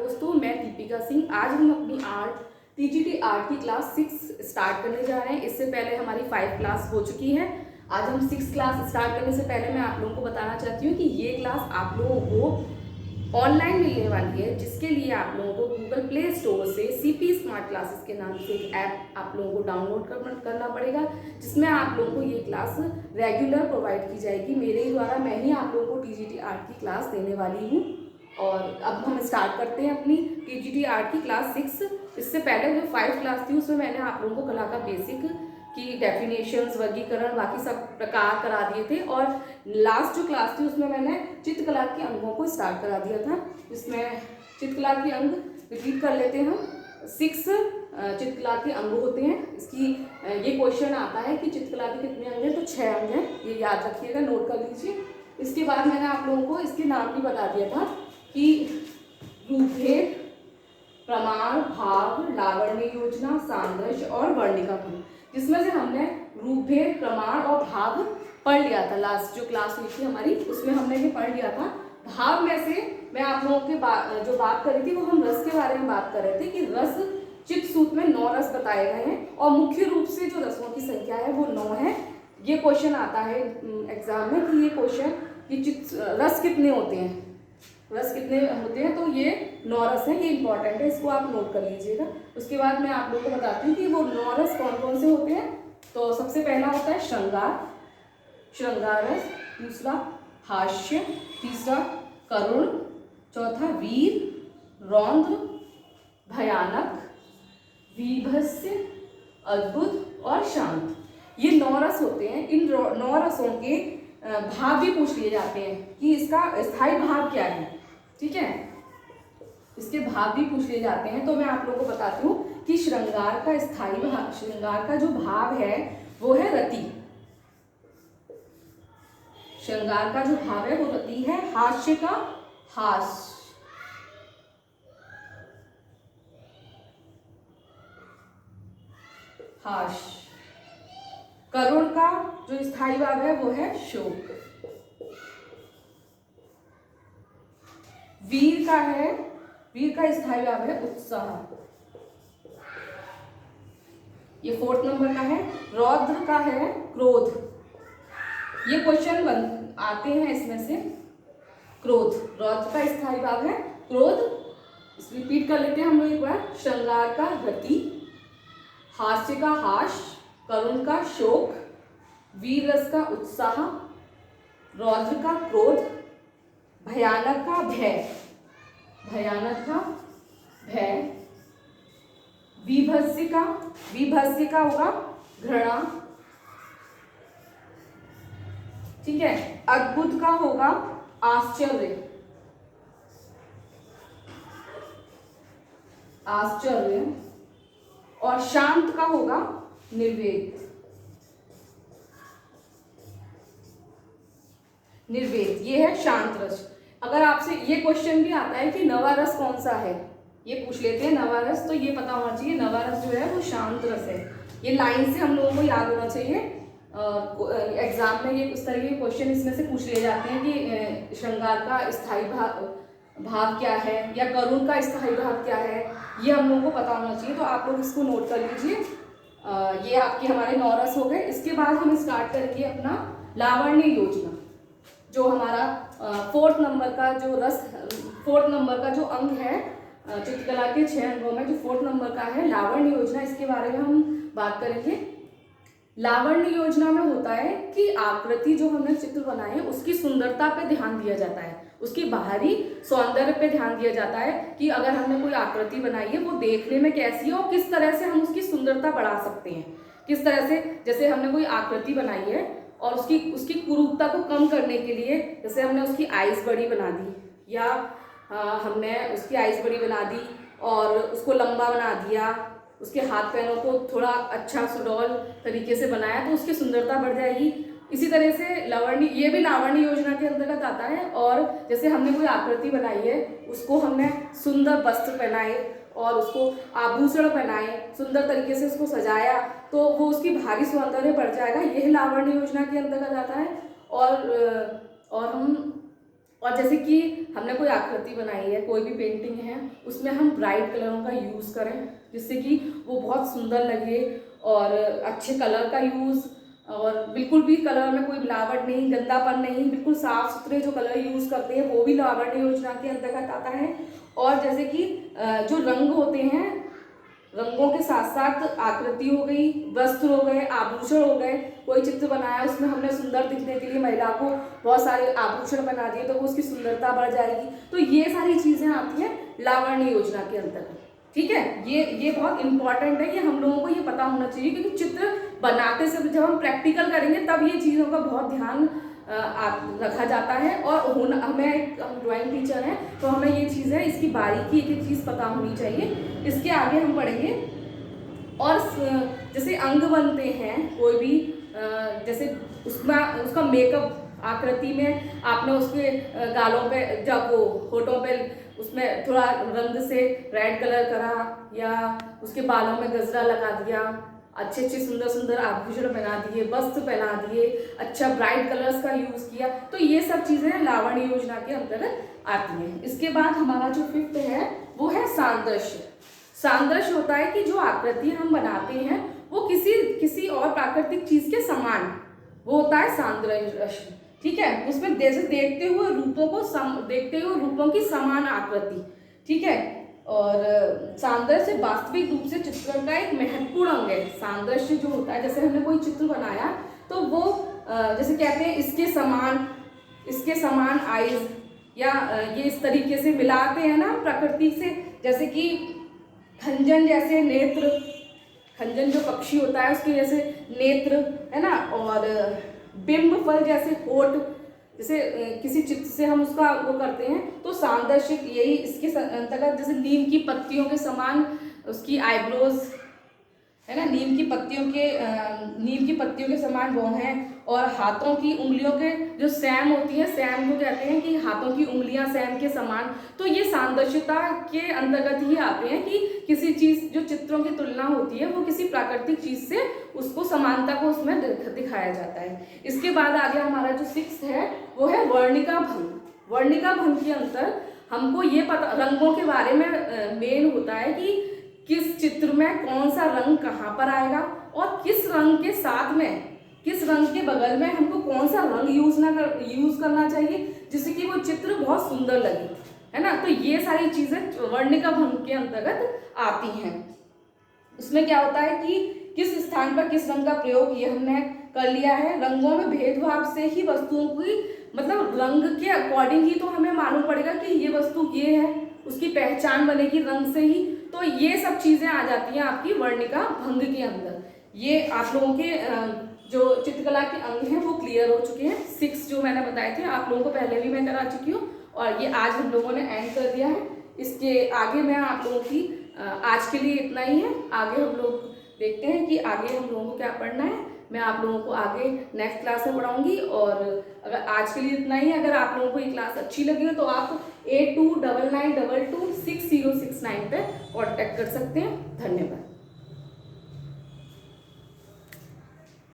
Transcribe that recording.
दोस्तों, मैं दीपिका सिंह। आज हम अपनी टीजीटी आर्ट की क्लास 6 स्टार्ट करने जा रहे हैं। इससे पहले हमारी 5 क्लास हो चुकी है। आज हम 6 क्लास स्टार्ट करने से पहले मैं आप लोगों को बताना चाहती हूँ कि ये क्लास आप लोगों को ऑनलाइन मिलने वाली है, जिसके लिए आप लोगों को गूगल प्ले स्टोर से सीपी स्मार्ट क्लासेस के नाम से एक ऐप आप लोगों को डाउनलोड करना पड़ेगा, जिसमें आप लोगों को ये क्लास रेगुलर प्रोवाइड की जाएगी मेरे ही द्वारा। मैं ही आप लोगों को टीजीटी आर्ट की क्लास देने वाली हूँ। और अब हम स्टार्ट करते हैं अपनी टीजीटी आर्ट की क्लास 6। इससे पहले जो 5 क्लास थी उसमें मैंने आप लोगों को कला का बेसिक की डेफिनेशंस, वर्गीकरण, बाकी सब प्रकार करा दिए थे। और लास्ट जो क्लास थी उसमें मैंने चित्रकला के अंगों को स्टार्ट करा दिया था। इसमें चित्रकला के अंग रिपीट कर लेते हैं हम। 6 चित्रकला के अंग होते हैं। इसकी ये क्वेश्चन आता है कि चित्रकला के कितने अंग हैं, तो 6 अंग हैं। ये याद रखिएगा, नोट कर लीजिए। इसके बाद मैंने आप लोगों को इसके नाम भी बता दिया था कि रूपभेद, प्रमाण, भाव, लावण्य योजना, सादृश्य और वर्णिका खंड, जिसमें से हमने रूपभेद, प्रमाण और भाव पढ़ लिया था। लास्ट जो क्लास हुई थी हमारी उसमें हमने ये पढ़ लिया था। भाव में से मैं आप लोगों के जो बात कर रही थी वो हम रस के बारे में बात कर रहे थे कि रस चित्तसूत्र में 9 रस बताए गए हैं और मुख्य रूप से जो रसों की संख्या है वो 9 है। ये क्वेश्चन आता है एग्जाम में कि ये क्वेश्चन कि रस कितने होते हैं, रस कितने होते हैं, तो ये 9 रस हैं। ये इंपॉर्टेंट है, इसको आप नोट कर लीजिएगा। उसके बाद मैं आप लोगों को बताती हूँ कि वो 9 रस कौन कौन से होते हैं। तो सबसे पहला होता है श्रृंगार, श्रृंगार रस। दूसरा हास्य, तीसरा करुण, चौथा वीर, रौद्र, भयानक, वीभत्स्य, अद्भुत और शांत। ये 9 रस होते हैं। इन 9 रसों के भाव भी पूछ लिए जाते हैं कि इसका स्थायी भाव क्या है, ठीक है, इसके भाव भी पूछ लिए जाते हैं। तो मैं आप लोगों को बताती हूँ कि श्रृंगार का स्थायी भाव, श्रृंगार का जो भाव है वो है रति। श्रृंगार का जो भाव है वो रति है। हास्य का हास्य, हास्य। करुण का जो स्थायी भाव है वो है शोक। वीर का है, वीर का स्थायी भाव है उत्साह, ये 4th नंबर का है। रौद्र का है क्रोध। ये क्वेश्चन आते हैं इसमें से। क्रोध, रौद्र का स्थायी भाव है क्रोध। रिपीट कर लेते हैं हम लोग एक बार। श्रृंगार का रति, हास्य का हास्य, करुण का शोक, वीर रस का उत्साह, रौद्र का क्रोध, भयानक का भय, भयानक का भय, विभत्स्य का होगा घृणा, ठीक है। अद्भुत का होगा आश्चर्य, आश्चर्य। और शांत का होगा निर्वेद, निर्वेद। ये है शांत रस। अगर आपसे ये क्वेश्चन भी आता है कि नवा रस कौन सा है, ये पूछ लेते हैं नवा रस, तो ये पता होना चाहिए नवा रस जो है वो शांत रस है। ये लाइन से हम लोगों को याद होना चाहिए। एग्जाम में ये इस तरह के क्वेश्चन इसमें से पूछ लिए जाते हैं कि श्रृंगार का स्थायी भाव क्या है या करुण का स्थायी भाव क्या है, ये हम लोगों को पता होना चाहिए। तो आप लोग इसको नोट कर लीजिए। ये आपके हमारे 9 रस हो गए। इसके बाद हम स्टार्ट करेंगे अपना लावण्य योजना, जो हमारा 4th नंबर का जो रस, 4th नंबर का जो अंग है चित्रकला के 6 अंगों में जो 4th नंबर का है लावण्य योजना, इसके बारे में हम बात करेंगे। लावण्य योजना में होता है कि आकृति जो हमने चित्र बनाए हैं उसकी सुंदरता पे ध्यान दिया जाता है, उसकी बाहरी सौंदर्य पे ध्यान दिया जाता है कि अगर हमने कोई आकृति बनाई है वो देखने में कैसी है और किस तरह से हम उसकी सुंदरता बढ़ा सकते हैं। किस तरह से, जैसे हमने कोई आकृति बनाई है और उसकी कुरूपता को कम करने के लिए, जैसे हमने उसकी आइज बड़ी बना दी या हमने उसकी आइज बड़ी बना दी और उसको लंबा बना दिया, उसके हाथ पैरों को थोड़ा अच्छा सुडौल तरीके से बनाया, तो उसकी सुंदरता बढ़ जाएगी। इसी तरह से लावण्य, ये भी लावण्य योजना के अंतर्गत आता है। और जैसे हमने कोई आकृति बनाई है उसको हमने सुंदर वस्त्र पहनाए और उसको आभूषण पहनाए, सुंदर तरीके से उसको सजाया, तो वो उसकी भारी सौंदर्य बढ़ जाएगा। यह लावण्य योजना के अंतर्गत आता है। और हम और जैसे कि हमने कोई आकृति बनाई है, कोई भी पेंटिंग है, उसमें हम ब्राइट कलरों का यूज़ करें जिससे कि वो बहुत सुंदर लगे, और अच्छे कलर का यूज़, और बिल्कुल भी कलर में कोई मिलावट नहीं, गंदापन नहीं, बिल्कुल साफ सुथरे जो कलर यूज़ करते हैं वो भी लावण्य योजना के अंतर्गत आता है। और जैसे कि जो रंग होते हैं, रंगों के साथ साथ आकृति हो गई, वस्त्र हो गए, आभूषण हो गए, कोई चित्र बनाया उसमें हमने सुंदर दिखने के लिए महिला को बहुत सारे आभूषण बना दिए तो वो उसकी सुंदरता बढ़ जाएगी। तो ये सारी चीज़ें आती हैं लावण्य योजना के अंतर्गत। ठीक है, ये बहुत इंपॉर्टेंट है कि हम लोगों को ये पता होना चाहिए, क्योंकि चित्र बनाते समय जब हम प्रैक्टिकल करेंगे तब ये चीज़ों का बहुत ध्यान रखा जाता है। और हम ड्राइंग टीचर हैं तो हमें ये चीज़ें, इसकी बारीकी एक एक चीज़ पता होनी चाहिए। इसके आगे हम पढ़ेंगे। और जैसे अंग बनते हैं कोई भी, जैसे उसका मेकअप, आकृति में आपने उसके गालों पे, जब वो होठों पे उसमें थोड़ा रंग से रेड कलर करा, या उसके बालों में गजरा लगा दिया, अच्छे अच्छे सुंदर सुंदर आभूषण पहना दिए, वस्त्र पहना दिए, अच्छा ब्राइट कलर्स का यूज़ किया, तो ये सब चीज़ें लावण्य योजना के अंतर्गत आती हैं। इसके बाद हमारा जो 5th है वो है सादृश्य। सादृश्य होता है कि जो आकृति हम बनाते हैं वो किसी और प्राकृतिक चीज़ के समान, वो होता है सादृश्य। ठीक है, उसमें जैसे देखते हुए रूपों की समान आकृति। ठीक है, और सादृश्य वास्तविक रूप से चित्रण का एक महत्वपूर्ण अंग है। सादृश्य जो होता है, जैसे हमने कोई चित्र बनाया तो वो जैसे कहते हैं इसके समान आइज, या ये इस तरीके से मिलाते हैं ना प्रकृति से, जैसे कि खंजन जैसे नेत्र, खंजन जो पक्षी होता है उसके जैसे नेत्र है ना, और बिंब फल जैसे होठ, जैसे किसी चित्र से हम उसका वो करते हैं तो सादृश्य यही इसके अंतर्गत, जैसे नीम की पत्तियों के समान उसकी आईब्रोज है ना, नीम की पत्तियों के समान वो हैं, और हाथों की उंगलियों के जो सैम होती है, सैम को कहते हैं कि हाथों की उंगलियां सैम के समान। तो ये सादृश्यता के अंतर्गत ही आते हैं कि किसी चीज़, जो चित्रों की तुलना होती है वो किसी प्राकृतिक चीज़ से उसको समानता को उसमें दिखाया जाता है। इसके बाद आगे हमारा जो 6 है वो है वर्णिका भंग। वर्णिका भंग के अंतर हमको ये पता, रंगों के बारे में मेन होता है कि किस चित्र में कौन सा रंग कहाँ पर आएगा, और किस रंग के साथ में, किस रंग के बगल में हमको कौन सा रंग यूज करना चाहिए जिससे कि वो चित्र बहुत सुंदर लगे, है ना। तो ये सारी चीजें वर्णिका भंग के अंतर्गत आती हैं। उसमें क्या होता है कि किस स्थान पर किस रंग का प्रयोग ये हमने कर लिया है। रंगों में भेदभाव से ही वस्तुओं की, मतलब रंग के अकॉर्डिंग ही तो हमें मालूम पड़ेगा कि ये वस्तु ये है, उसकी पहचान बनेगी रंग से ही। तो ये सब चीजें आ जाती हैं आपकी वर्णिका भंग के अंदर। ये आप लोगों के जो चित्रकला के अंग हैं वो क्लियर हो चुके हैं। 6 जो मैंने बताए थे आप लोगों को पहले भी मैं करा चुकी हूँ, और ये आज हम लोगों ने एंड कर दिया है। इसके आगे मैं आप लोगों की आज के लिए इतना ही है। आगे हम लोग देखते हैं कि आगे हम लोगों को क्या पढ़ना है। मैं आप लोगों को आगे नेक्स्ट क्लास में पढ़ाऊंगी। और अगर आज के लिए इतना ही है, अगर आप लोगों को ये क्लास अच्छी लगी हो तो आप 8299226069 पे कॉन्टैक्ट कर सकते हैं। धन्यवाद।